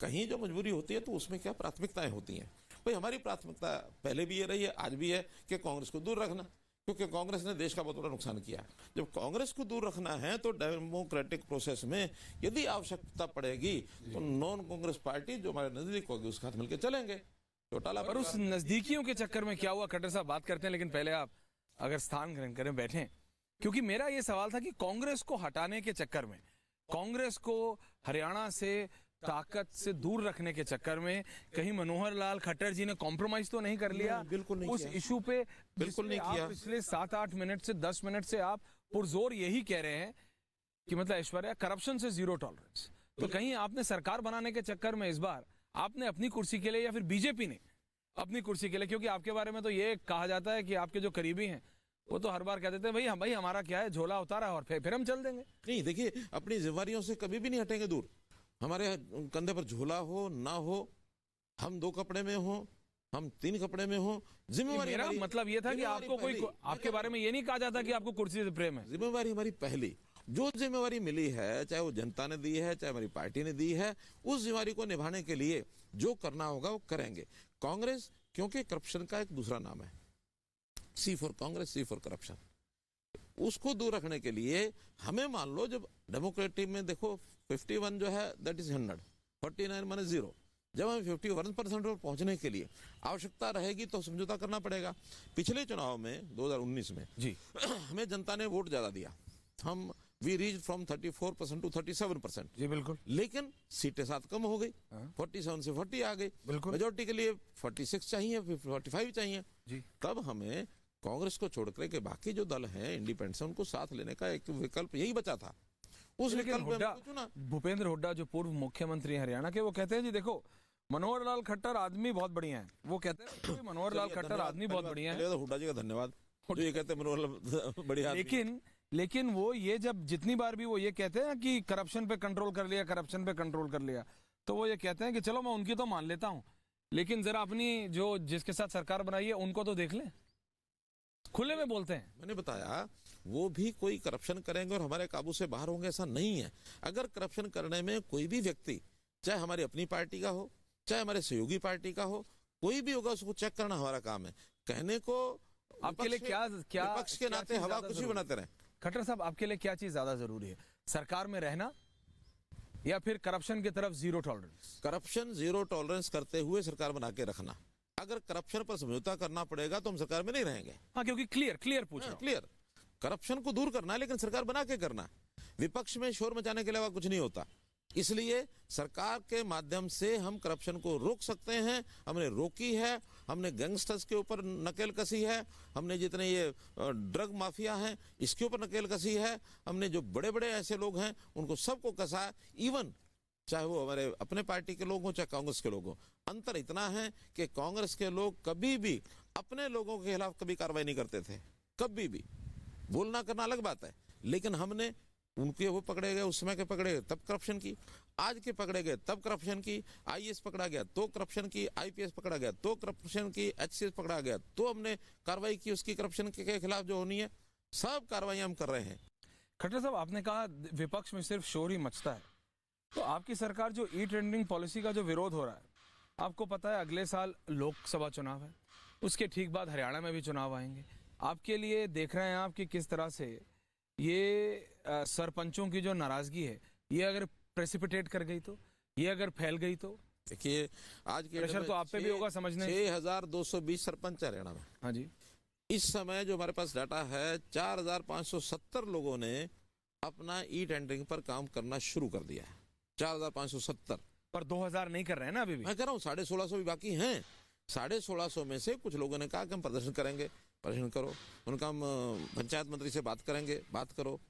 कहीं जो मजबूरी होती है तो उसमें क्या प्राथमिकताएं होती हैं। भाई हमारी प्राथमिकता पहले भी ये रही है, आज भी है कि कांग्रेस को दूर रखना, क्योंकि कांग्रेस ने देश का बहुत बड़ा नुकसान किया। जब कांग्रेस को दूर रखना है तो डेमोक्रेटिक प्रोसेस में यदि आवश्यकता पड़ेगी तो नॉन कांग्रेस पार्टी जो हमारे नजदीक होगी उसके साथ मिलकर चलेंगे। चौटाला पर उस नजदीकियों के चक्कर में क्या हुआ, खट्टर साहब बात करते हैं, लेकिन पहले आप अगर स्थान ग्रहण करें बैठे, क्योंकि मेरा ये सवाल था कि कांग्रेस को हटाने के चक्कर में, कांग्रेस को हरियाणा से ताकत से दूर रखने के चक्कर में कहीं मनोहर लाल खट्टर जी ने कॉम्प्रोमाइज तो नहीं कर लिया? बिल्कुल नहीं उस किया। इशू पे बिल्कुल नहीं किया। पिछले 7-8 मिनट से 10 मिनट से आप पुरजोर यही कह रहे हैं कि मतलब ऐश्वर्या करप्शन से जीरो टॉलरेंस, तो कहीं आपने सरकार बनाने के चक्कर में इस बार आपने अपनी कुर्सी के लिए या फिर बीजेपी ने अपनी कुर्सी के लिए, क्योंकि आपके बारे में तो ये कहा जाता है कि आपके जो करीबी हैं वो तो हर बार कह देते हैं भाई हमारा क्या है, झोला उतारा और फिर हम चल देंगे। नहीं, देखिए अपनी जिम्मेवारियों से कभी भी नहीं हटेंगे दूर। हमारे कंधे पर झोला हो ना हो, हम 2 कपड़े में हो, हम 3 कपड़े में हो, जिम्मेवारी मेरा मतलब ये था कि आपको कोई आपके बारे में ये नहीं कहा जाता कि आपको कुर्सी से प्रेम है। जिम्मेवारी हमारी पहली, जो जिम्मेवारी मिली है, चाहे वो जनता ने दी है चाहे हमारी पार्टी ने दी है, उस जिम्मेवारी को निभाने के लिए जो करना होगा वो करेंगे। कांग्रेस क्योंकि करप्शन का एक दूसरा नाम है, C for Congress, C for corruption, उसको दूर रखने के लिए हमें मान लो जब डेमोक्रेटिक में देखो 51 जो है दैट इज 100, 49 माने 0, जब हमें 51% पर पहुंचने के लिए आवश्यकता रहेगी तो समझौता करना पड़ेगा। पिछले चुनाव में 2019 में जी हमें जनता ने वोट ज्यादा दिया, हम वी रीच फ्रॉम 34% टू 37%। जी बिल्कुल, लेकिन सीटें 7 कम हो गई, 47 से 40 आ गई। बिल्कुल। मेजोरिटी के लिए 46 चाहिए, 45 चाहिए जी। तब हमें कांग्रेस को छोड़कर के बाकी जो दल हैं इंडिपेंडेंट उनको साथ लेने का एक विकल्प यही बचा था। उस विकल्प में चुना भूपेंद्र हुड्डा जो पूर्व मुख्यमंत्री हैं हरियाणा के, वो कहते हैं जी देखो मनोहर लाल खट्टर आदमी बहुत बढ़िया है, वो कहते हैं मनोहर लाल खट्टर आदमी बहुत बढ़िया है। हुड्डा जी का धन्यवाद, ये कहते हैं मनोहर लाल बढ़िया। लेकिन वो ये जब जितनी बार भी वो ये कहते हैं कि करप्शन पे कंट्रोल कर लिया, करप्शन पे कंट्रोल कर लिया, तो वो ये कहते हैं कि चलो मैं उनकी तो मान लेता हूं, लेकिन जरा अपनी जो जिसके साथ सरकार बनाई है उनको तो देख लें। खुले में बोलते हैं। मैंने बताया वो भी कोई करप्शन करेंगे और हमारे काबू से बाहर होंगे, ऐसा नहीं है। अगर करप्शन करने में कोई भी व्यक्ति, चाहे हमारी अपनी पार्टी का हो चाहे हमारे सहयोगी पार्टी का हो, कोई भी होगा, उसको चेक करना हमारा काम है। कहने को आपके लिए क्या विपक्ष के नाते हवा कुछ भी बनाते रहे। खट्टर साहब आपके लिए क्या चीज ज्यादा जरूरी है, सरकार में रहना या फिर करप्शन की तरफ zero tolerance? Corruption zero tolerance करते हुए सरकार बना के रखना। अगर करप्शन पर समझौता करना पड़ेगा तो हम सरकार में नहीं रहेंगे। हाँ, क्योंकि क्लियर पूछ रहा हूं। क्लियर, करप्शन को दूर करना है लेकिन सरकार बना के करना। विपक्ष में शोर मचाने के अलावा कुछ नहीं होता। इसलिए सरकार के माध्यम से हम करप्शन को रोक सकते हैं। हमने रोकी है, हमने गैंगस्टर्स के ऊपर नकेल कसी है, हमने जितने ये ड्रग माफिया हैं इसके ऊपर नकेल कसी है, हमने जो बड़े बड़े ऐसे लोग हैं उनको सबको कसा है। इवन चाहे वो हमारे अपने पार्टी के लोग हों चाहे कांग्रेस के लोग हों। अंतर इतना है कि कांग्रेस के लोग कभी भी अपने लोगों के खिलाफ कभी कार्रवाई नहीं करते थे, कभी भी। बोलना करना अलग बात है, लेकिन हमने उनके वो पकड़े गए, उस समय के पकड़े गए तब करप्शन की, आज के पकड़े गए तब करप्शन की, आईएएस पकड़ा गया तो करप्शन की, आईपीएस पकड़ा गया तो करप्शन की, एचसीएस पकड़ा गया तो हमने कार्रवाई की उसकी करप्शन के खिलाफ जो होनी है। सब कार्रवाई हम कर रहे हैं। खट्टर साहब आपने कहा विपक्ष में सिर्फ शोर ही मचता है, तो आपकी सरकार जो ई टेंडरिंग पॉलिसी का जो विरोध हो रहा है, आपको पता है अगले साल लोकसभा चुनाव है, उसके ठीक बाद हरियाणा में भी चुनाव आएंगे। आपके लिए देख रहे हैं आप कि किस तरह से ये सरपंचों की जो नाराजगी है ये अगर प्रेसिपिटेट कर गई तो, ये अगर फैल गई तो? देखिए आज के प्रेशर तो आप पे भी होगा समझने। 6220 सरपंच हरियाणा में। हाँ जी, इस समय जो हमारे पास डाटा है 4570 लोगों ने अपना ई टेंडरिंग पर काम करना शुरू कर दिया है। 4570 पर 2000 नहीं कर रहे हैं ना अभी भी। मैं कह रहा हूँ 1650 भी बाकी हैं। 1650 में से कुछ लोगों ने कहा कि हम प्रदर्शन करेंगे। प्रदर्शन करो, उनका हम पंचायत मंत्री से बात करेंगे, बात करो।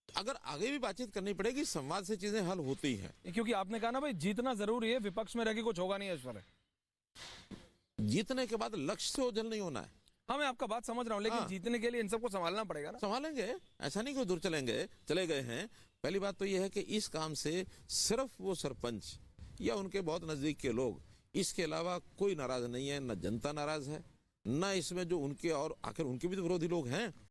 अगर आगे भी बातचीत करनी पड़ेगी, संवाद से चीजें हल होती हैं। क्योंकि आपने कहा ना भाई जीतना जरूरी है, विपक्ष में रह के कुछ होगा नहीं ऐश्वर्या। जीतने के बाद लक्ष्य से ओझल नहीं होना है। हाँ, मैं आपका बात समझ रहा हूँ, लेकिन जीतने के लिए इन सबको संभालना पड़ेगा ना। संभालेंगे, ऐसा नहीं कि दूर चले गए हैं। पहली बात तो यह है कि इस काम से सिर्फ वो सरपंच या उनके बहुत नजदीक के लोग, इसके अलावा कोई नाराज नहीं है, न जनता नाराज है, न इसमें जो उनके और आखिर उनके भी तो विरोधी लोग हैं।